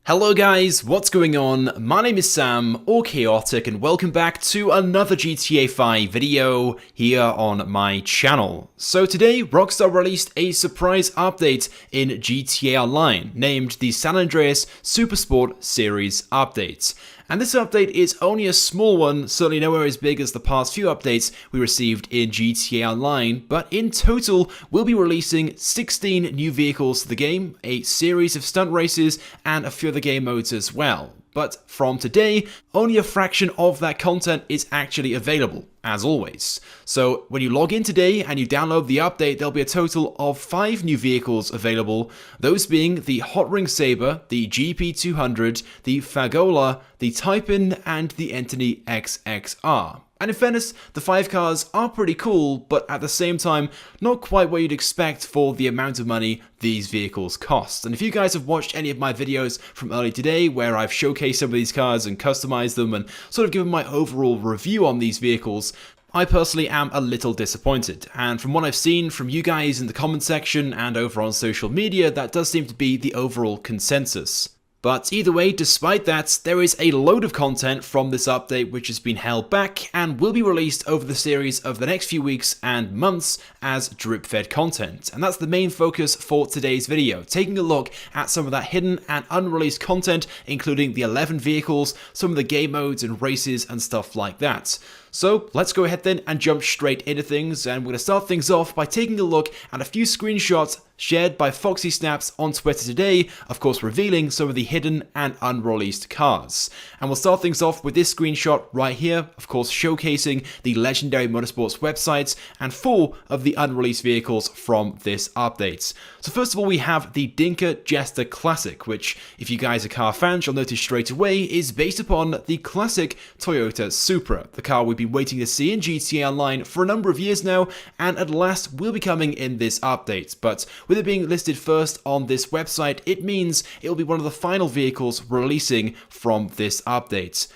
Hello guys, what's going on? My name is Sam, or Chaotic, and welcome back to another GTA 5 video here on my channel. So today, Rockstar released a surprise update in GTA Online, named the San Andreas Supersport Series Update. And this update is only a small one, certainly nowhere as big as the past few updates we received in GTA Online, but in total, we'll be releasing 16 new vehicles to the game, a series of stunt races, and a few other game modes as well. But from today, only a fraction of that content is actually available, as always. So when you log in today and you download the update, there'll be a total of 5 new vehicles available, those being the Hot Ring Saber, the GP200, the Fagola, the Typin, and the Entity XXR. And in fairness, the 5 cars are pretty cool, but at the same time, not quite what you'd expect for the amount of money these vehicles cost. And if you guys have watched any of my videos from earlier today, where I've showcased some of these cars and customized them and sort of given my overall review on these vehicles, I personally am a little disappointed, and from what I've seen from you guys in the comment section and over on social media, that does seem to be the overall consensus. But either way, despite that, there is a load of content from this update which has been held back and will be released over the series of the next few weeks and months as drip-fed content. And that's the main focus for today's video, taking a look at some of that hidden and unreleased content, including the 11 vehicles, some of the game modes and races and stuff like that. So let's go ahead then and jump straight into things, and we're going to start things off by taking a look at a few screenshots shared by Foxy Snaps on Twitter today, of course revealing some of the hidden and unreleased cars. And we'll start things off with this screenshot right here, of course showcasing the legendary Motorsport's websites and 4 of the unreleased vehicles from this update. So first of all, we have the Dinka Jester Classic, which if you guys are car fans, you'll notice straight away is based upon the classic Toyota Supra, the car we've been waiting to see in GTA Online for a number of years now, and at last will be coming in this update. But with it being listed first on this website, it means it will be one of the final vehicles releasing from this update.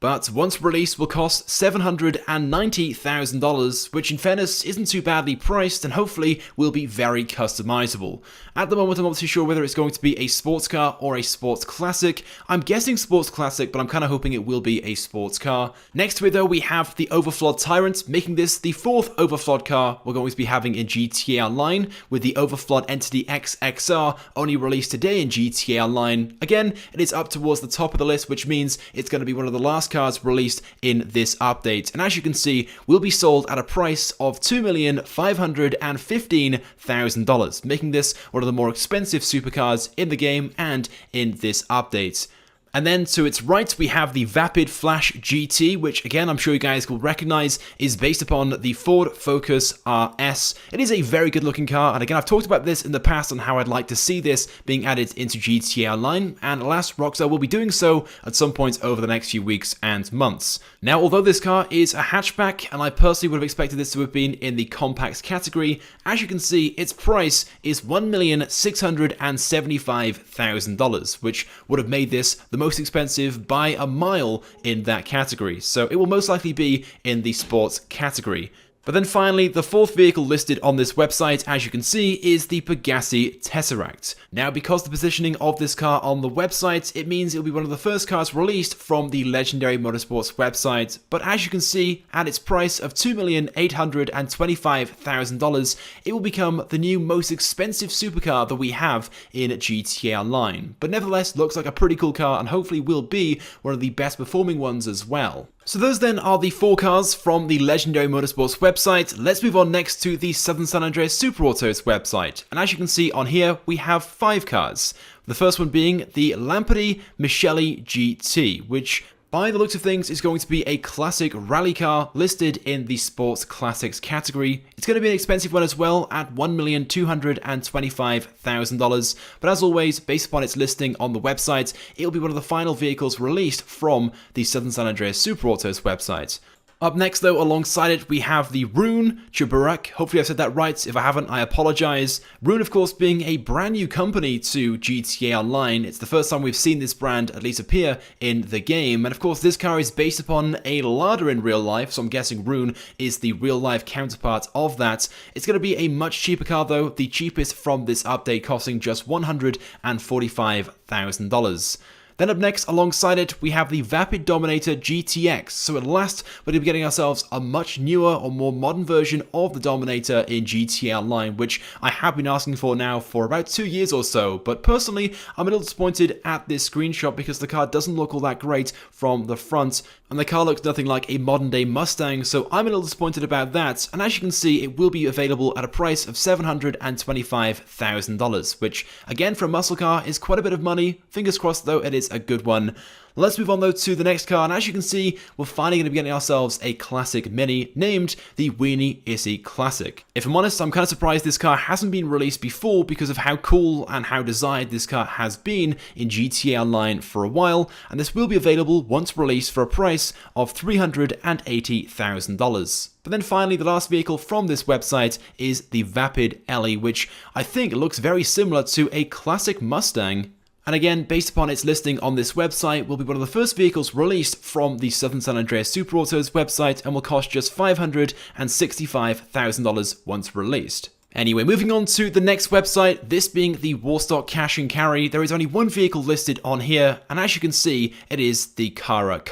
But once released will cost $790,000, which in fairness isn't too badly priced and hopefully will be very customizable. At the moment I'm not too sure whether it's going to be a sports car or a sports classic. I'm guessing sports classic, but I'm kind of hoping it will be a sports car. Next to it though, we have the Overflod Tyrant, making this the 4th Overflod car we're going to be having in GTA Online, with the Overflod Entity XXR only released today in GTA Online. Again, it is up towards the top of the list, which means it's going to be one of the last cars released in this update, and as you can see will be sold at a price of $2,515,000, making this one of the more expensive supercars in the game and in this update. And then to its right we have the Vapid Flash GT, which again I'm sure you guys will recognize is based upon the Ford Focus RS. It is a very good looking car, and again I've talked about this in the past on how I'd like to see this being added into GTA Online, and alas, Rockstar will be doing so at some point over the next few weeks and months. Now although this car is a hatchback, and I personally would have expected this to have been in the compacts category, as you can see its price is $1,675,000, which would have made this the most expensive by a mile in that category, so it will most likely be in the sports category. But then finally, the 4th vehicle listed on this website, as you can see, is the Pegassi Tesseract. Now, because the positioning of this car on the website, it means it'll be one of the first cars released from the legendary Motorsports website. But as you can see, at its price of $2,825,000, it will become the new most expensive supercar that we have in GTA Online. But nevertheless, looks like a pretty cool car, and hopefully will be one of the best performing ones as well. So those then are the 4 cars from the legendary Motorsports website. Let's move on next to the Southern San Andreas Super Autos website. And as you can see on here, we have 5 cars. The first one being the Lamborghini Michelli GT, which by the looks of things is going to be a classic rally car listed in the Sports Classics category. It's going to be an expensive one as well at $1,225,000, but as always, based upon its listing on the website, it'll be one of the final vehicles released from the Southern San Andreas Super Autos website. Up next though, alongside it, we have the Rune Chubarak. Hopefully I said that right. If I haven't, I apologize. Rune, of course, being a brand new company to GTA Online. It's the first time we've seen this brand at least appear in the game. And of course, this car is based upon a Lada in real life, so I'm guessing Rune is the real life counterpart of that. It's going to be a much cheaper car though, the cheapest from this update, costing just $145,000. Then up next, alongside it, we have the Vapid Dominator GTX. So at last, we're going to be getting ourselves a much newer or more modern version of the Dominator in GTA Online, which I have been asking for now for about 2 years or so. But personally, I'm a little disappointed at this screenshot because the car doesn't look all that great from the front, and the car looks nothing like a modern day Mustang, so I'm a little disappointed about that. And as you can see, it will be available at a price of $725,000, which again for a muscle car is quite a bit of money. Fingers crossed though, it is a good one. Let's move on though to the next car, and as you can see, we're finally going to be getting ourselves a classic mini named the Weenie Issy Classic. If I'm honest, I'm kind of surprised this car hasn't been released before because of how cool and how desired this car has been in GTA Online for a while, and this will be available once released for a price of $380,000. But then finally, the last vehicle from this website is the Vapid Ellie, which I think looks very similar to a classic Mustang. And again, based upon its listing on this website, will be one of the first vehicles released from the Southern San Andreas Super Autos website and will cost just $565,000 once released. Anyway, moving on to the next website, this being the Warstock Cash and Carry. There is only one vehicle listed on here, and as you can see, it is the Cara.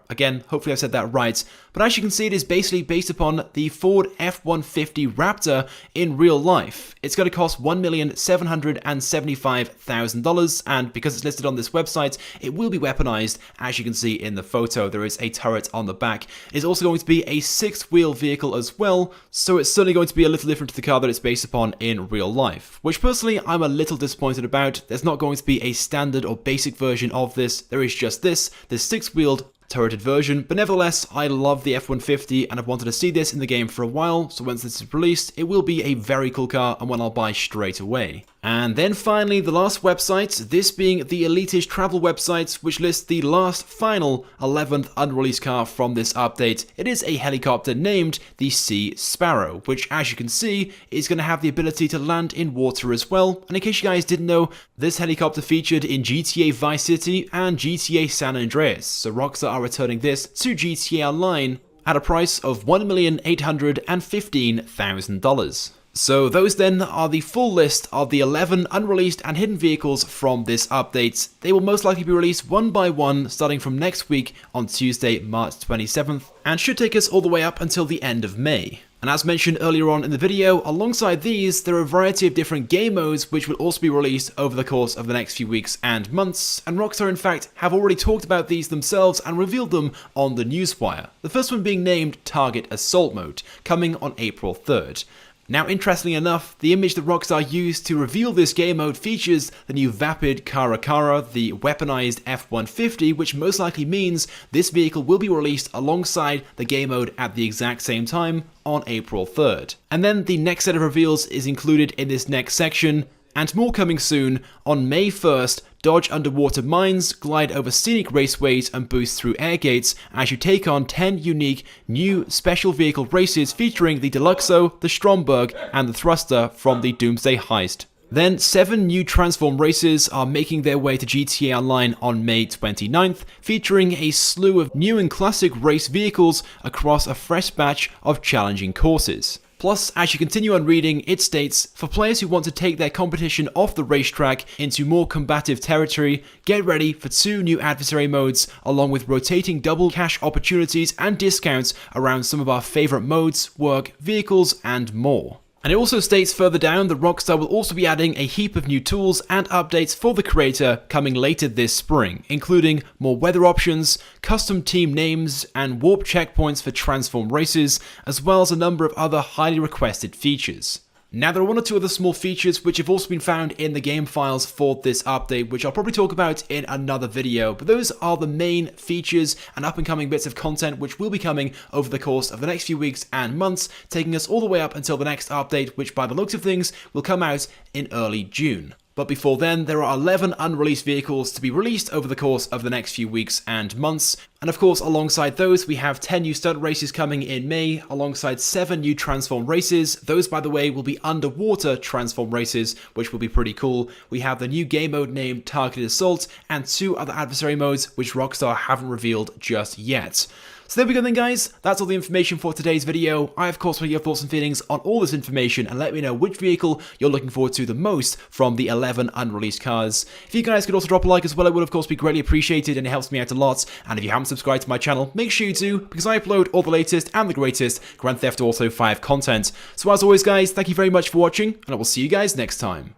Again, hopefully I said that right. But as you can see, it is basically based upon the Ford F-150 Raptor in real life. It's going to cost $1,775,000, and because it's listed on this website, it will be weaponized. As you can see in the photo, there is a turret on the back. It's also going to be a 6-wheel vehicle as well, so it's certainly going to be a little different to the car that it's based upon in real life, which personally I'm a little disappointed about. There's not going to be a standard or basic version of this. There is just this 6-wheeled turreted version, but nevertheless, I love the F-150 and I've wanted to see this in the game for a while, so once this is released, it will be a very cool car and one I'll buy straight away. And then finally, the last website, this being the Elitas travel website, which lists the last final 11th unreleased car from this update. It is a helicopter named the Sea Sparrow, which as you can see, is going to have the ability to land in water as well. And in case you guys didn't know, this helicopter featured in GTA Vice City and GTA San Andreas, so Rockstar are returning this to GTA Online at a price of $1,815,000. So those then are the full list of the 11 unreleased and hidden vehicles from this update. They will most likely be released one by one starting from next week on Tuesday, March 27th, and should take us all the way up until the end of May. And as mentioned earlier on in the video, alongside these, there are a variety of different game modes which will also be released over the course of the next few weeks and months, and Rockstar in fact have already talked about these themselves and revealed them on the newswire. The first one being named Target Assault Mode, coming on April 3rd. Now, interestingly enough, the image that Rockstar used to reveal this game mode features the new Vapid Cara, the weaponized F-150, which most likely means this vehicle will be released alongside the game mode at the exact same time on April 3rd. And then the next set of reveals is included in this next section, and more coming soon. On May 1st, dodge underwater mines, glide over scenic raceways, and boost through air gates as you take on 10 unique new special vehicle races featuring the Deluxo, the Stromberg, and the Thruster from the Doomsday Heist. Then 7 new Transform races are making their way to GTA Online on May 29th, featuring a slew of new and classic race vehicles across a fresh batch of challenging courses. Plus, as you continue on reading, it states, for players who want to take their competition off the racetrack into more combative territory, get ready for 2 new adversary modes, along with rotating double cash opportunities and discounts around some of our favourite modes, work, vehicles, and more. And it also states further down that Rockstar will also be adding a heap of new tools and updates for the creator coming later this spring, including more weather options, custom team names, and warp checkpoints for Transform races, as well as a number of other highly requested features. Now, there are 1 or 2 other small features which have also been found in the game files for this update, which I'll probably talk about in another video, but those are the main features and up-and-coming bits of content which will be coming over the course of the next few weeks and months, taking us all the way up until the next update, which by the looks of things will come out in early June. but before then there are 11 unreleased vehicles to be released over the course of the next few weeks and months. And of course, alongside those, we have 10 new stunt races coming in May, alongside 7 new transform races. Those, by the way, will be underwater transform races, which will be pretty cool. We have the new game mode named Targeted Assault, and 2 other adversary modes, which Rockstar haven't revealed just yet. So there we go then, guys. That's all the information for today's video. I, of course, want to hear your thoughts and feelings on all this information, and let me know which vehicle you're looking forward to the most from the 11 unreleased cars. If you guys could also drop a like as well, it would, of course, be greatly appreciated, and it helps me out a lot. And if you haven't subscribed to my channel, make sure you do, because I upload all the latest and the greatest Grand Theft Auto 5 content. So as always, guys, thank you very much for watching, and I will see you guys next time.